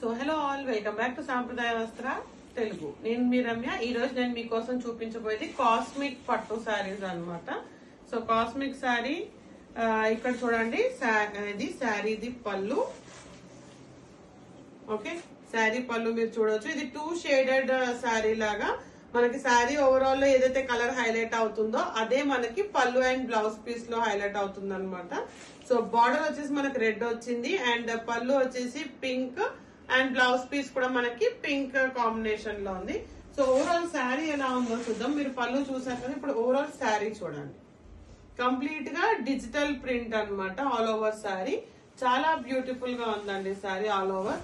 So hello all, welcome back to సాంప్రదాయ వస్త్ర తెలుగు. నేను మీ రమ్య. ఈ రోజు నేను మీకోసం చూపించబోయేది కాస్మిక్ పట్టు శారీస్ అన్నమాట. సో కాస్మిక్ శారీ ఇక్కడ చూడండి, ఇది శారీది పళ్ళు. ఓకే, శారీ పళ్ళు మీరు చూడొచ్చు. ఇది 2 షేడెడ్ శారీ లాగా మనకి శారీ ఓవరాల్ లో ఏదైతే కలర్ హైలైట్ అవుతుందో అదే మనకి పళ్ళు అండ్ బ్లౌజ్ పీస్ లో హైలైట్ అవుతుంది అనమాట. సో బార్డర్ వచ్చేసి మనకి రెడ్ వచ్చింది అండ్ పళ్ళు వచ్చేసి పింక్ అండ్ బ్లౌజ్ పీస్ కూడా మనకి పింక్ కాంబినేషన్ లో ఉంది. సో ఓవరాల్ శారీ ఎలా ఉందో చూద్దాం. మీరు పళ్ళు చూసారు కదా, ఇప్పుడు ఓవరాల్ శారీ చూడండి. కంప్లీట్ గా డిజిటల్ ప్రింట్ అన్నమాట. ఆల్ ఓవర్ శారీ చాలా బ్యూటిఫుల్ గా ఉందండి. శారీ ఆల్ ఓవర్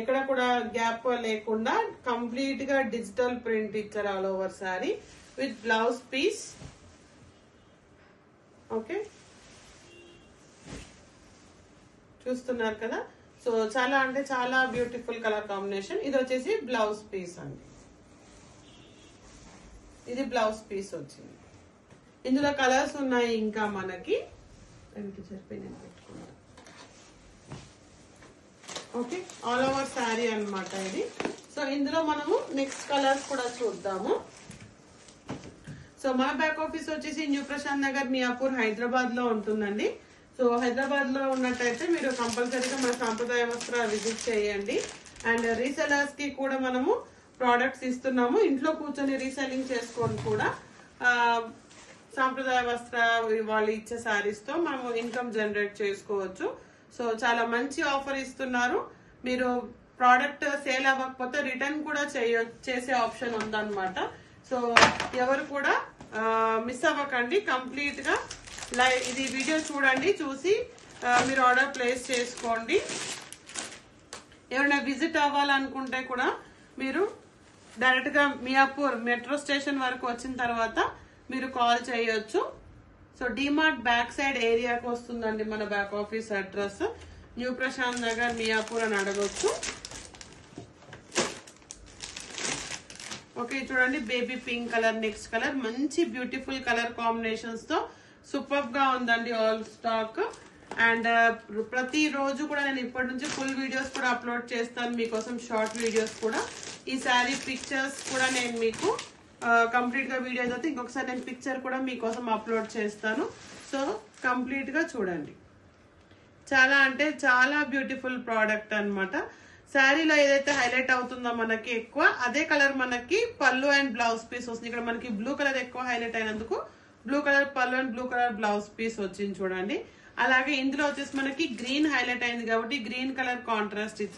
ఎక్కడ కూడా గ్యాప్ లేకుండా కంప్లీట్ గా డిజిటల్ ప్రింట్ ఇచ్చారు all over sari with blouse piece. Okay, చూస్తున్నారు కదా. సో చాలా అంటే చాలా బ్యూటిఫుల్ కలర్ కాంబినేషన్. ఇది వచ్చేసి బ్లౌజ్ పీస్ అండి. ఇది బ్లౌజ్ పీస్ వచ్చింది. ఇందులో కలర్స్ ఉన్నాయి ఇంకా మనకి. ఓకే, ఆల్ ఓవర్ శారీ అన్నమాట ఇది. సో ఇందులో మనము నెక్స్ట్ కలర్స్ కూడా చూద్దాము. సో మా బ్యాక్ ఆఫీస్ వచ్చేసి న్యూ ప్రశాంత్ నగర్, మియాపూర్, హైదరాబాద్ లో ఉంటుందండి. సో హైదరాబాద్ లో ఉన్నట్టయితే మీరు కంపల్సరీగా మన సాంప్రదాయ వస్త్ర విజిట్ చేయండి. అండ్ రీసెలర్స్ కి కూడా మనము ప్రోడక్ట్స్ ఇస్తున్నాము. ఇంట్లో కూర్చొని రీసెల్లింగ్ చేసుకొని కూడా సాంప్రదాయ వస్త్ర వాళ్ళు ఇచ్చే శారీస్ తో మనము ఇన్కమ్ జనరేట్ చేసుకోవచ్చు. సో చాలా మంచి ఆఫర్ ఇస్తున్నారు. మీరు ప్రోడక్ట్ సేల్ అవ్వకపోతే రిటర్న్ కూడా చేసే ఆప్షన్ ఉందన్నమాట. సో ఎవరు కూడా మిస్ అవ్వకండి. కంప్లీట్ గా ఇది వీడియో చూడండి, చూసి మీరు ఆర్డర్ ప్లేస్ చేసుకోండి. ఎవరైనా విజిట్ అవ్వాలనుకుంటే కూడా మీరు డైరెక్ట్ గా మియాపూర్ మెట్రో స్టేషన్ వరకు వచ్చిన తర్వాత మీరు కాల్ చేయొచ్చు. సో డిమార్ట్ బ్యాక్ సైడ్ ఏరియాకి వస్తుందండి మన back office address. New Prashant Nagar, Miyapur అని అడగొచ్చు. ఓకే, చూడండి baby pink colour, next colour మంచి బ్యూటిఫుల్ కలర్ కాంబినేషన్స్ తో సూపర్ గా ఉందండి ఆల్ స్టాక్. అండ్ ప్రతి రోజు కూడా నేను ఇప్పటి నుంచి ఫుల్ వీడియోస్ కూడా అప్లోడ్ చేస్తాను మీకోసం, షార్ట్ వీడియోస్ కూడా. ఈ శారీ పిక్చర్స్ కూడా నేను మీకు కంప్లీట్ గా వీడియో అయితే ఇంకొకసారి నేను పిక్చర్ కూడా మీకోసం అప్లోడ్ చేస్తాను. సో కంప్లీట్ గా చూడండి. చాలా అంటే చాలా బ్యూటిఫుల్ ప్రోడక్ట్ అన్నమాట. శారీలో ఏదైతే హైలైట్ అవుతుందో మనకి ఎక్కువ అదే కలర్ మనకి పళ్ళు అండ్ బ్లౌజ్ పీస్ వస్తుంది. ఇక్కడ మనకి బ్లూ కలర్ ఎక్కువ హైలైట్ అయినందుకు బ్లూ కలర్ పళ్ళు and blue colour blouse piece వచ్చింది చూడండి. అలాగే ఇందులో వచ్చేసి మనకి గ్రీన్ హైలైట్ అయింది కాబట్టి గ్రీన్ కలర్ కాంట్రాస్ట్ ఇచ్చారు.